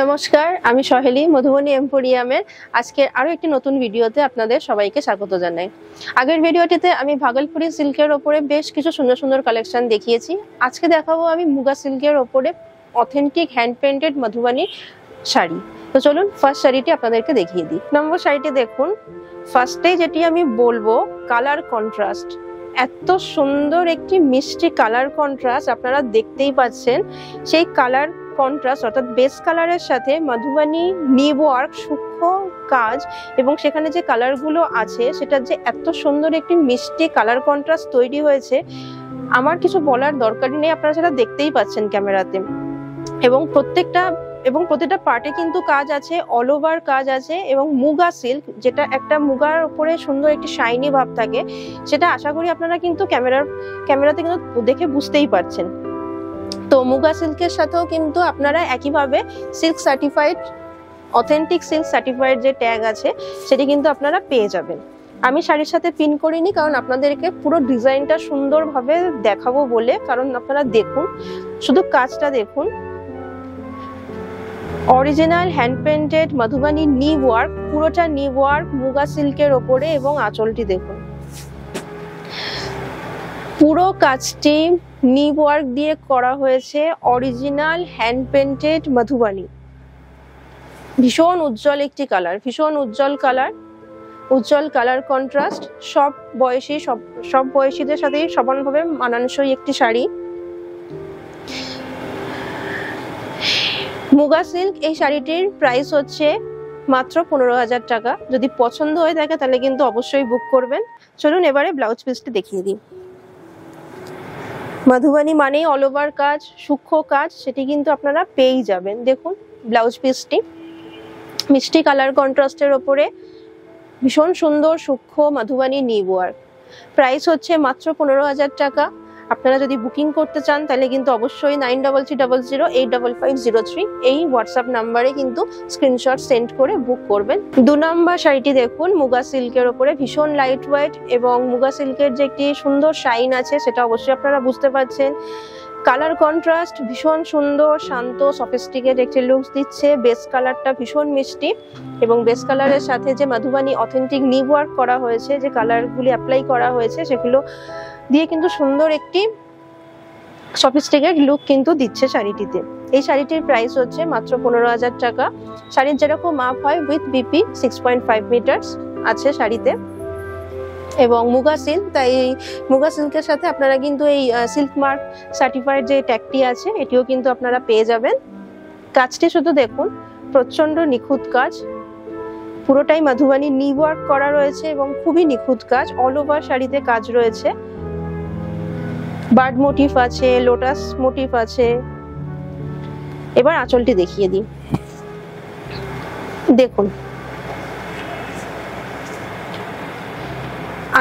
নমস্কার, আমি সহেলি মধুবনী এম্পোরিয়ামের আজকের আরো একটি নতুন ভিডিওতে আপনাদের সবাইকে স্বাগত জানাই। আগের ভিডিওটিতে আমি ভাগলপুরি সিল্কের ওপরে বেশ কিছু সুন্দর সুন্দর কালেকশন দেখিয়েছি। আজকে দেখাবো আমি মুগা সিল্কের ওপরে authentic hand painted Madhubani sari. তো চলুন ফার্স্ট শাড়িটি আপনাদেরকে দেখিয়ে দিই। নম্বর শাড়িটি দেখুন। ফার্স্টে যেটি আমি বলবো, কালার কন্ট্রাস্ট। এত সুন্দর একটি মিষ্টি কালার কন্ট্রাস্ট আপনারা দেখতেই পাচ্ছেন। সেই কালার কন্ট্রাস্ট অর্থাৎ বেস কালারের সাথে মধুবনী নিব ওয়ার্ক সূক্ষ্ম কাজ এবং সেখানে যে কালারগুলো আছে সেটা যে এত সুন্দর একটি মিষ্টি কালার কন্ট্রাস্ট তৈরি হয়েছে, আমার কিছু বলার দরকারই নেই, আপনারা সেটা দেখতেই পাচ্ছেন ক্যামেরাতে। এবং প্রত্যেকটা পার্টে কিন্তু কাজ আছে, অল ওভার কাজ আছে এবং মুগা সিল্ক, যেটা একটা মুগার উপরে সুন্দর একটি শাইনি ভাব থাকে, সেটা আশা করি আপনারা কিন্তু ক্যামেরাতে কিন্তু দেখে বুঝতেই পারছেন। তো মুগা সিল্কের সাথেও কিন্তু আপনারা একইভাবে silk certified, authentic silk certified যে ট্যাগ আছে সেটি কিন্তু আপনারা পেয়ে যাবেন। আমি শাড়ির সাথে পিন করিনি, কারণ আপনাদেরকে পুরো ডিজাইনটা সুন্দরভাবে দেখাবো বলে। কারণ আপনারা দেখুন, শুধু কাজটা দেখুন, অরিজিনাল হ্যান্ড পেন্টেড মধুবনী নিব ওয়ার্ক, পুরোটা নিব ওয়ার্ক মুগা সিল্কের ওপরে। এবং আঁচলটি দেখুন, পুরো কাজটি নিব ওয়ার্ক দিয়ে করা হয়েছে, অরিজিনাল হ্যান্ড পেন্টেড মধুবনী। ভীষণ উজ্জ্বল একটি কালার, ভীষণ উজ্জ্বল কালার কন্ট্রাস্ট। সব বয়সীদের সাথেই সমানভাবে মানানসই একটি শাড়ি। মুগা সিল্ক এই শাড়িটির প্রাইস হচ্ছে মাত্র 15,000 টাকা। যদি পছন্দ হয়ে থাকে তাহলে কিন্তু অবশ্যই বুক করবেন। চলুন এবারে ব্লাউজ পিসটি দেখিয়ে দিই। মধুবনী মানেই অল ওভার কাজ, সূক্ষ্ম কাজ, সেটি কিন্তু আপনারা পেয়েই যাবেন। দেখুন ব্লাউজ পিসটি মিষ্টি কালার কন্ট্রাস্টের ওপরে ভীষণ সুন্দর সূক্ষ্ম মধুবনী নিব ওয়ার্ক। প্রাইস হচ্ছে মাত্র 15,000 টাকা। আপনারা যদি বুকিং করতে চান তাহলে কিন্তু অবশ্যই 9330085503 এই হোয়াটসঅ্যাপ নাম্বারে কিন্তু স্ক্রিনশট সেন্ড করে বুক করবেন। 2 নম্বর শাড়িটি দেখুন, মুগা সিল্কের ওপরে ভীষণ লাইট ওয়েট এবং মুগা সিল্কের যে একটি সুন্দর শাইন আছে সেটা অবশ্যই আপনারা বুঝতে পারছেন। কালার কন্ট্রাস্ট ভীষণ সুন্দর, শান্ত, সফিস্টিকেট একটি লুকস দিচ্ছে। বেস কালারটা ভীষণ মিষ্টি এবং বেস কালারের সাথে যে মধুবনী অথেন্টিক নিব ওয়ার্ক করা হয়েছে, যে কালারগুলি অ্যাপ্লাই করা হয়েছে, সেগুলো দিয়ে কিন্তু সুন্দর একটি সফিস্টিকেট লুক কিন্তু দিচ্ছে শাড়িটিতে। এই শাড়িটির প্রাইস হচ্ছে মাত্র 15,000 টাকা। শাড়ির যেরকম মাপ হয় উইথ বিপি 6.5 মিটার আছে শাড়িতে এবং মুগা সিল্ক, তাই মুগা সিল্কের সাথে আপনারা কিন্তু এই সিল্ক মার্ক সার্টিফাইড যে ট্যাগটি আছে এটিও কিন্তু আপনারা পেয়ে যাবেন। কাজটি শুধু দেখুন, প্রচন্ড নিখুঁত কাজ, পুরোটাই মধুবনী নিব ওয়ার্ক করা রয়েছে এবং খুবই নিখুঁত কাজ। অল ওভার শাড়িতে কাজ রয়েছে, বার্ড মোটিভ আছে, লোটাস মোটিভ আছে। এবার আঁচলটি দেখিয়ে দিই। দেখুন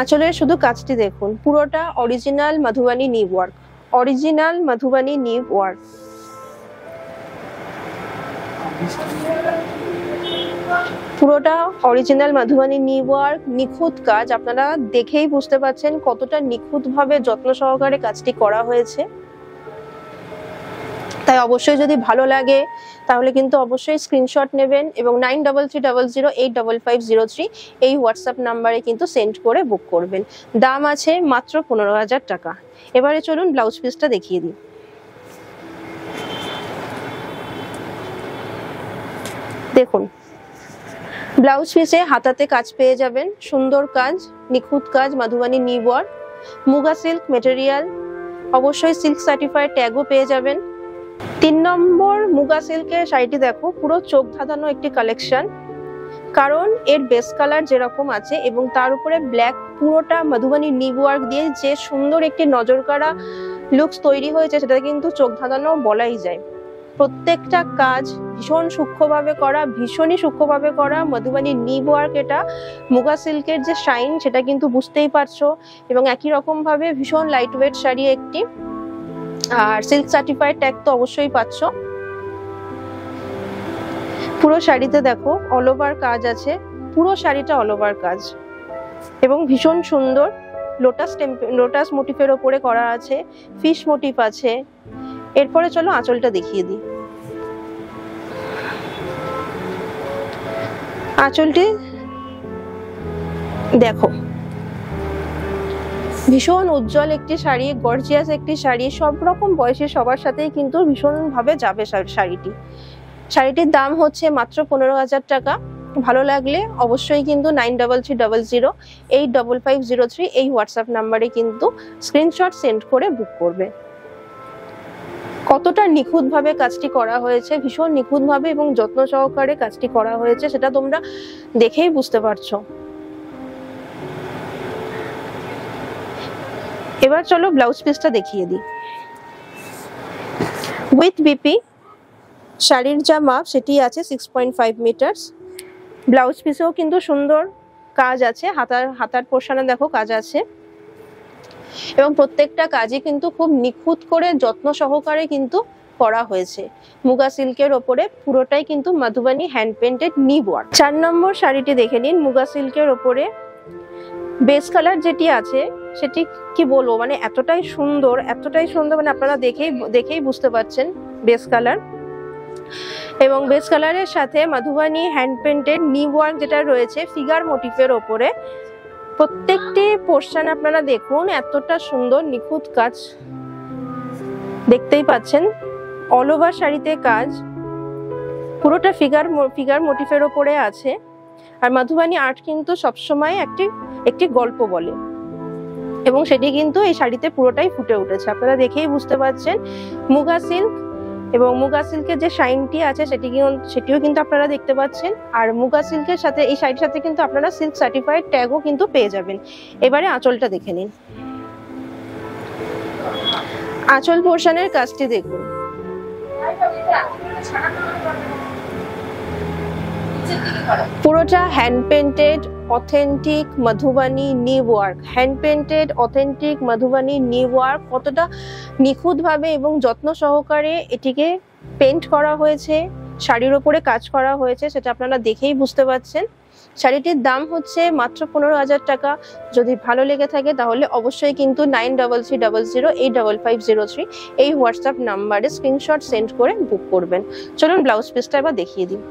আঁচলের শুধু কাজটি দেখুন, পুরোটা অরিজিনাল মধুবনী নিব ওয়ার্ক, অরিজিনাল মধুবনী নিব ওয়ার্ক। পুরোটা অরিজিনাল মধুবনী নিব ওয়ার্ক, নিখুঁত কাজ। আপনারা দেখেই বুঝতে পারছেন কতটা নিখুঁত ভাবে যত্ন সহকারে কাজটি করা হয়েছে। তাই অবশ্যই যদি ভালো লাগে তাহলে কিন্তু অবশ্যই স্ক্রিনশট নেবেন এবং 9330085503 এই হোয়াটসঅ্যাপ নাম্বারে কিন্তু সেন্ড করে বুক করবেন। দাম আছে মাত্র 15,000 টাকা। এবারে চলুন ব্লাউজ পিসটা দেখিয়ে দিই। দেখুন ব্লাউজ পিসে হাতাতে কাজ পেয়ে যাবেন, সুন্দর কাজ, নিখুঁত কাজ, মধুবনী নিব ওয়ার্ক, মুগা সিল্ক মেটেরিয়াল, অবশ্যই সিল্ক সার্টিফাইড ট্যাগও পেয়ে যাবেন। 3 নম্বর মুগা সিল্কের শাড়িটি দেখো, পুরো চোখ ধাঁধানো একটি কালেকশন। কারণ এর বেস কালার যেরকম আছে এবং তার উপরে ব্ল্যাক, পুরোটা মধুবনী নিব ওয়ার্ক দিয়ে যে সুন্দর একটি নজর কাড়া লুকস তৈরি হয়েছে সেটা কিন্তু চোখ ধাঁধানো বলাই যায়। প্রত্যেকটা কাজ ভীষণ সূক্ষ্মভাবে করা, ভীষণই সূক্ষ্মভাবে করা মধুবনী নিব ওয়ার্ক। এটা মুগা সিল্কের যে শাইন সেটা কিন্তু বুঝতেই পারছো এবং একই রকম ভাবে ভীষণ লাইট ওয়েট শাড়ি একটি, আর সিল্ক সার্টিফাইড ট্যাগ তো অবশ্যই পাচ্ছ। পুরো শাড়িতে দেখো অল ওভার কাজ আছে, পুরো শাড়িটা অল ওভার কাজ এবং ভীষণ সুন্দর লোটাস মোটিফের ওপরে করা আছে, ফিশ মোটিভ আছে। এরপরে চলো আঁচলটা দেখিয়ে দিই। আঁচলটি দেখো, ভীষণ উজ্জ্বল একটি শাড়ি, গর্জিয়াস একটি শাড়ি, সব রকম বয়সের সবার সাথেই কিন্তু ভীষণভাবে যাবে শাড়িটি। শাড়িটির দাম হচ্ছে মাত্র 15,000 টাকা। ভালো লাগলে অবশ্যই কিন্তু 9330855503 এই হোয়াটসঅ্যাপ নাম্বারে কিন্তু স্ক্রিনশট সেন্ড করে বুক করবে। কতটা নিখুঁতভাবে কাজটি করা হয়েছে, ভীষণ নিখুঁতভাবে এবং যত্ন সহকারে কাজটি করা হয়েছে, সেটা তোমরা দেখেই বুঝতে পারছো। এবার চলো ব্লাউজ পিসটা দেখিয়ে দিই। উইথ বিপি শাড়ির যা মাপ সেটি আছে 6.5 মিটার। ব্লাউজ পিসেও কিন্তু সুন্দর কাজ আছে, হাতার পোর্শনে দেখো কাজ আছে, এবং প্রত্যেকটা কাজই কিন্তু খুব নিখুঁত করে যত্ন সহকারে কিন্তু করা হয়েছে। মুগা সিল্কের ওপরে পুরোটাই কিন্তু মধুবানি হ্যান্ড পেন্টেড নিব ওয়ার্ক। 4 নম্বর শাড়িটি দেখে নিন। মুগা সিল্কের ওপরে বেস কালার যেটি আছে সেটি কি বলবো, মানে এতটাই সুন্দর মানে আপনারা দেখেই বুঝতে পারছেন বেস কালার। এবং বেস কালারের সাথে মধুবানি হ্যান্ড পেন্টেড নিব ওয়ার্ক যেটা রয়েছে ফিগার মোটিফের ওপরে, প্রত্যেকটি পোর্শন আপনারা দেখুন এতটা সুন্দর নিখুঁত কাজ দেখতেই পাচ্ছেন। অল ওভার শাড়িতে কাজ, পুরোটা ফিগার মোটিফের ওপরে আছে। আর মধুবানি আর্ট কিন্তু সবসময় একটি গল্প বলে, এবং সেটি কিন্তু এই শাড়িতে পুরোটাই ফুটে উঠেছে। আপনারা দেখেই বুঝতে পারছেন মুগা সিল্ক, এবং মুগা সিল্কের যে শাইনটি আছে সেটিও কিন্তু আপনারা দেখতে পাচ্ছেন। আর মুগা সিল্কের সাথে এই শাড়ির সাথে কিন্তু আপনারা সিল্ক সার্টিফাইড ট্যাগও কিন্তু পেয়ে যাবেন। এবারে আঁচলটা দেখে নিন। আঁচল পোর্শনের কাজটি দেখুন, পুরোটা হ্যান্ড পেন্টেড অথেন্টিক মধুবানি নিব work. Hand painted authentic Madhubani নিব ওয়ার্ক কতটা নিখুঁতভাবে এবং যত্ন সহকারে এটিকে পেন্ট করা হয়েছে, শাড়ির ওপরে কাজ করা হয়েছে, সেটা আপনারা দেখেই বুঝতে পারছেন। শাড়িটির দাম হচ্ছে মাত্র 15,000 টাকা। যদি ভালো লেগে থাকে তাহলে অবশ্যই কিন্তু 9330085503 এই হোয়াটসঅ্যাপ নাম্বারে স্ক্রিনশট সেন্ড করে বুক করবেন। চলুন ব্লাউজ পিসটা এবার দেখিয়ে দিই।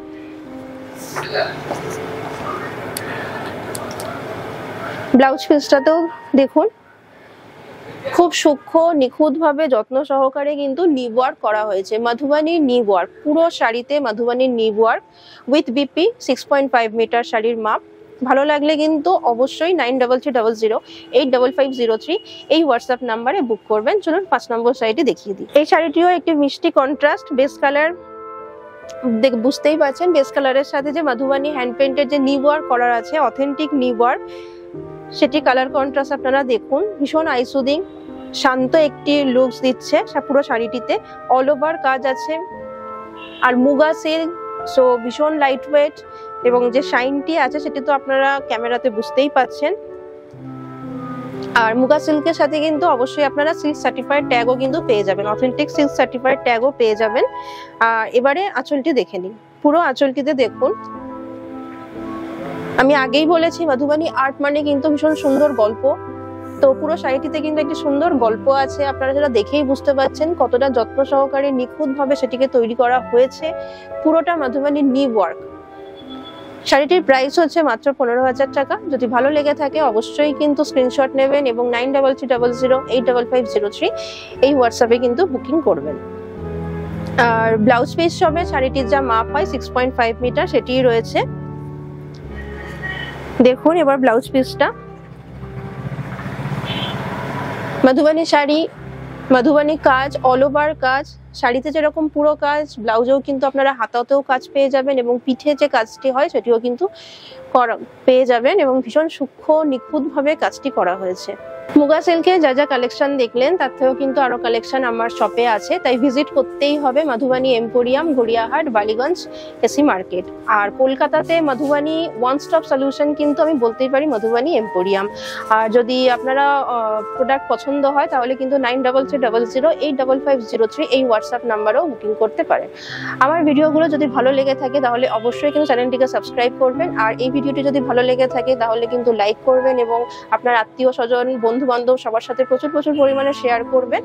ব্লাউজ পিসটাতেও দেখুন খুব সূক্ষ্ম নিখুঁতভাবে যত্ন সহকারে কিন্তু নিব ওয়ার্ক করা হয়েছে। মধুবানির নিব ওয়ার্ক, পুরো শাড়িতে মধুবানির নিব ওয়ার্ক উইথ বিপি 6.5 মিটার শাড়ির মাপ। ভালো লাগলে কিন্তু অবশ্যই 9330085503 এই হোয়াটসঅ্যাপ নাম্বারে বুক করবেন। চলুন 5 নম্বর শাড়িটি দেখিয়ে দিই। এই শাড়িটিও একটি মিষ্টি কন্ট্রাস্ট বেস কালার, বুঝতেই পারছেন বেস কালারের সাথে যে মধুবানি হ্যান্ড পেন্টের যে নিব ওয়ার্ক করার আছে অথেন্টিক নিব ওয়ার্ক, সেটি কালার কন্ট্রাস্ট আপনারা দেখুন। ভীষণ আইসুদিং শান্ত একটি লুকস দিচ্ছে পুরো শাড়িটিতে। অল ওভার কাজ আছে, আর মুগা সিল্ক, সো ভীষণ লাইট ওয়েট, এবং যে শাইনটি আছে সেটি তো আপনারা ক্যামেরাতে বুঝতেই পাচ্ছেন। আর মুগা সিল্কের সাথে কিন্তু অবশ্যই আপনারা সিল্ক সার্টিফাইড ট্যাগও কিন্তু পেয়ে যাবেন, অথেন্টিক সিল্ক সার্টিফাইড ট্যাগও পেয়ে যাবেন। আর এবারে আঁচলটি দেখে নিন। পুরো আঁচলটিতে দেখুন, আমি আগেই বলেছি মধুবানি আর্ট মানে কিন্তু ভীষণ সুন্দর গল্প। তো পুরো শাড়িটিতে কিন্তু একটি সুন্দর গল্প আছে, আপনারা সেটা দেখেই বুঝতে পারছেন কতটা যত্ন সহকারে নিখুঁত ভাবে সেটিকে তৈরি করা হয়েছে। পুরোটা মধুবানি নিব ওয়ার্ক। শাড়িটির প্রাইস হচ্ছে মাত্র 15,000 টাকা। যদি ভালো লেগে থাকে অবশ্যই কিন্তু স্ক্রিনশট নেবেন এবং 9330085503 এই হোয়াটসঅ্যাপে কিন্তু বুকিং করবেন। আর ব্লাউজ পিস সবে শাড়িটির যা মাপ হয় 6.5 মিটার সেটিই রয়েছে। দেখুন এবার ব্লাউজ পিসটা। মধুবানি শাড়ি, মধুবানি কাজ, অল ওভার কাজ, শাড়িতে যেরকম পুরো কাজ, ব্লাউজেও কিন্তু আপনারা হাতাতেও কাজ পেয়ে যাবেন, এবং পিঠে যে কাজটি হয় সেটিও কিন্তু পেয়ে যাবেন, এবং ভীষণ সূক্ষ্ম নিখুঁত ভাবে কাজটি করা হয়েছে। মুগা সিল্কে যা যা কালেকশন দেখলেন তার থেকেও কিন্তু আরো কালেকশন আমার শপে আছে, তাই ভিজিট করতেই হবে Madhubani emporium, Gariahat, Ballygunge, AC market. আর কলকাতাতে মধুবানি ওয়ান স্টপ সলিউশন কিন্তু আমি বলতেই পারি মধুবানি এম্পোরিয়াম। আর যদি আপনারা প্রোডাক্ট পছন্দ হয় তাহলে কিন্তু 9330085503 এই হোয়াটসঅ্যাপ নাম্বারেও বুকিং করতে পারেন। আমার ভিডিওগুলো যদি ভালো লেগে থাকে তাহলে অবশ্যই কিন্তু চ্যানেলটিকে সাবস্ক্রাইব করবেন, আর এই ভিডিওটি যদি ভালো লেগে থাকে তাহলে কিন্তু লাইক করবেন এবং আপনার আত্মীয় স্বজন, বন্ধু বান্ধব সবার সাথে প্রচুর পরিমাণে শেয়ার করবেন।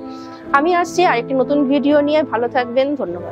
আমি আসছি আরেকটি নতুন ভিডিও নিয়ে। ভালো থাকবেন, ধন্যবাদ।